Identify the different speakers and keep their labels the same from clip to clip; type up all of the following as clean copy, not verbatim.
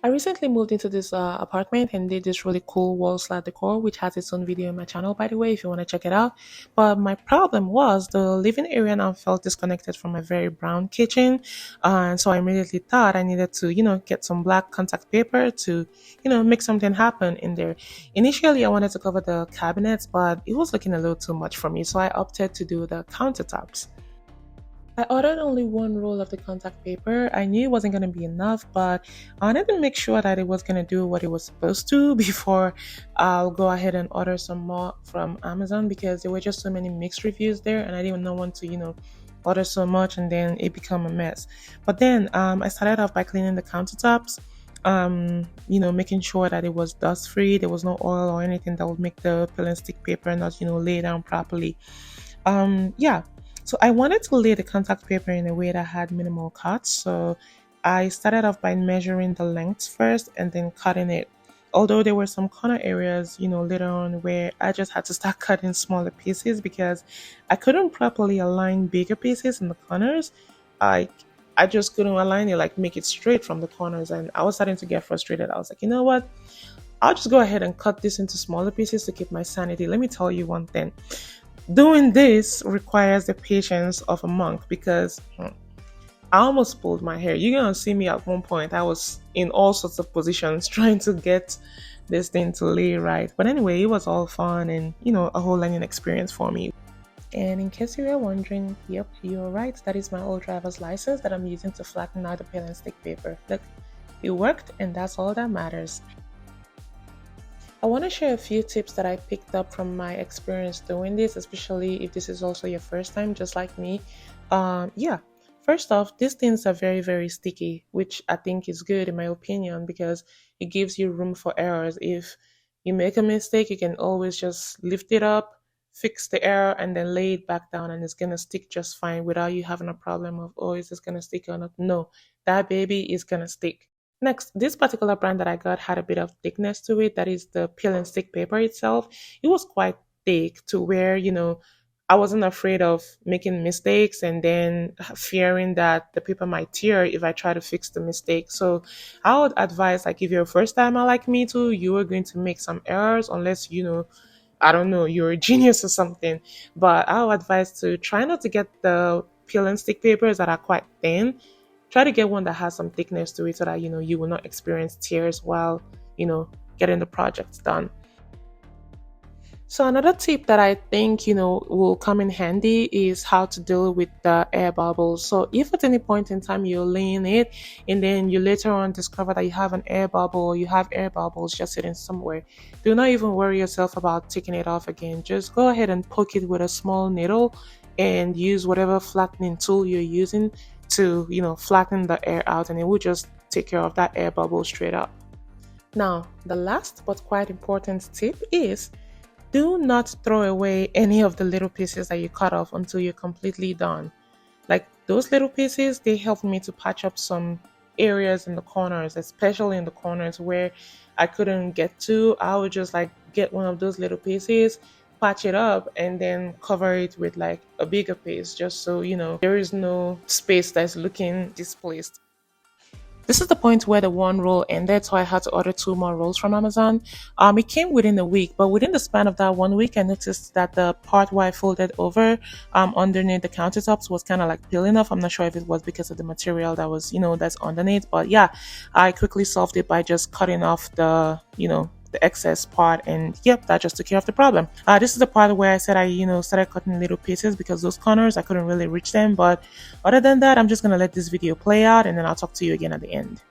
Speaker 1: I recently moved into this apartment and did this really cool wall slide decor, which has its own video in my channel, by the way, if you want to check it out. But my problem was the living area now felt disconnected from a very brown kitchen. And so I immediately thought I needed to, get some black contact paper to, make something happen in there. Initially, I wanted to cover the cabinets, but it was looking a little too much for me. So I opted to do the countertops. I ordered only one roll of the contact paper. I knew it wasn't going to be enough, but I wanted to make sure that it was going to do what it was supposed to before I'll go ahead and order some more from Amazon because there were just so many mixed reviews there and I didn't know want to, order so much and then it become a mess. But then I started off by cleaning the countertops, making sure that it was dust free, there was no oil or anything that would make the peel and stick paper not, lay down properly. Yeah, so I wanted to lay the contact paper in a way that had minimal cuts. So I started off by measuring the length first and then cutting it. Although there were some corner areas, later on where I just had to start cutting smaller pieces because I couldn't properly align bigger pieces in the corners. I I just couldn't align it, like make it straight from the corners, and I was starting to get frustrated. I was like, you know what? I'll just go ahead and cut this into smaller pieces to keep my sanity. Let me tell you one thing. Doing this requires the patience of a monk because I almost pulled my hair. You're gonna see me at one point. I was in all sorts of positions trying to get this thing to lay right. But anyway, it was all fun and a whole learning experience for me. And in case you were wondering, yep, you're right. That is my old driver's license that I'm using to flatten out the peel and stick paper. Look, it worked, and that's all that matters. I want to share a few tips that I picked up from my experience doing this, especially if this is also your first time, just like me. Yeah, first off, these things are very, very sticky, which I think is good in my opinion because it gives you room for errors. If you make a mistake, you can always just lift it up, fix the error, and then lay it back down, and it's gonna stick just fine without you having a problem of, oh, is this gonna stick or not? No, that baby is gonna stick. Next, this particular brand that I got had a bit of thickness to it. That is the peel and stick paper itself. It was quite thick to where, I wasn't afraid of making mistakes and then fearing that the paper might tear if I try to fix the mistake. So I would advise, like, if you're a first timer like me too, you are going to make some errors unless, I don't know, you're a genius or something. But I would advise to try not to get the peel and stick papers that are quite thin. Try to get one that has some thickness to it so that you will not experience tears while you know getting the projects done. So another tip that I think will come in handy is how to deal with the air bubbles. So if at any point in time you're laying it and then you later on discover that you have an air bubble or you have air bubbles just sitting somewhere, do not even worry yourself about taking it off again. Just go ahead and poke it with a small needle and use whatever flattening tool you're using to flatten the air out, and it will just take care of that air bubble straight up. Now, the last but quite important tip is do not throw away any of the little pieces that you cut off until you're completely done. Like those little pieces, they helped me to patch up some areas in the corners, especially in the corners where I couldn't get to. I would just like get one of those little pieces, patch it up, and then cover it with like a bigger piece just so there is no space that's looking displaced. This is the point where the one roll ended, so I had to order two more rolls from Amazon. It came within a week, but within the span of that 1 week, I noticed that the part where I folded over underneath the countertops was kind of like peeling off. I'm not sure if it was because of the material that was, that's underneath, but yeah, I quickly solved it by just cutting off the excess part, and yep, that just took care of the problem. This is the part where I said I started cutting little pieces because those corners I couldn't really reach them, but other than that, I'm just gonna let this video play out and then I'll talk to you again at the end.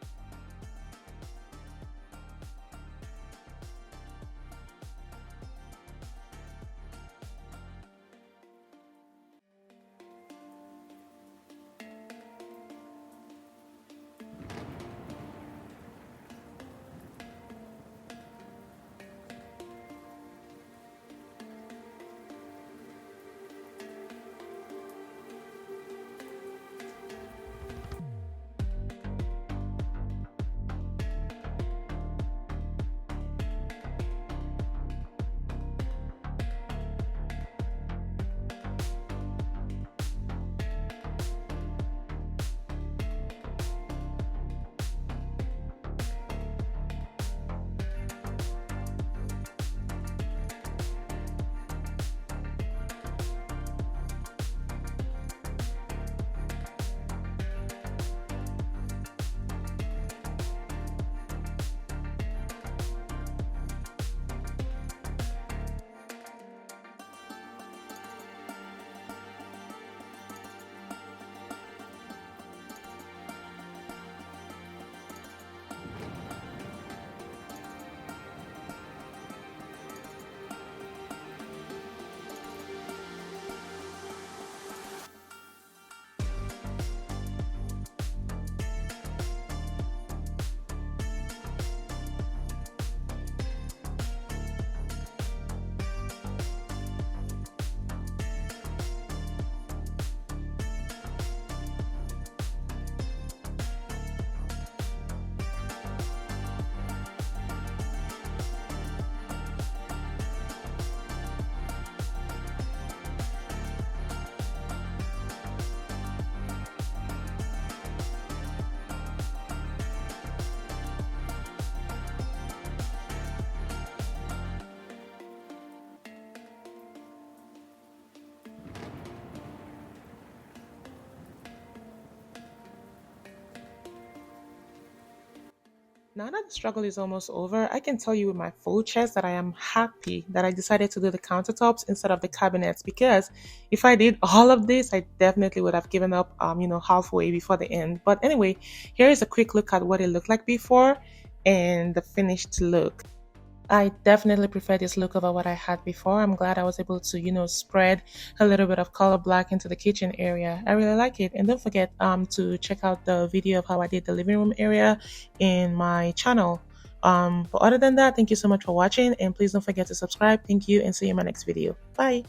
Speaker 1: Now that the struggle is almost over, I can tell you with my full chest that I am happy that I decided to do the countertops instead of the cabinets, because if I did all of this, I definitely would have given up, halfway before the end. But anyway, here is a quick look at what it looked like before and the finished look. I definitely prefer this look over what I had before. I'm glad I was able to, spread a little bit of color black into the kitchen area. I really like it. And don't forget to check out the video of how I did the living room area in my channel. But other than that, thank you so much for watching, and please don't forget to subscribe. Thank you, and see you in my next video. Bye.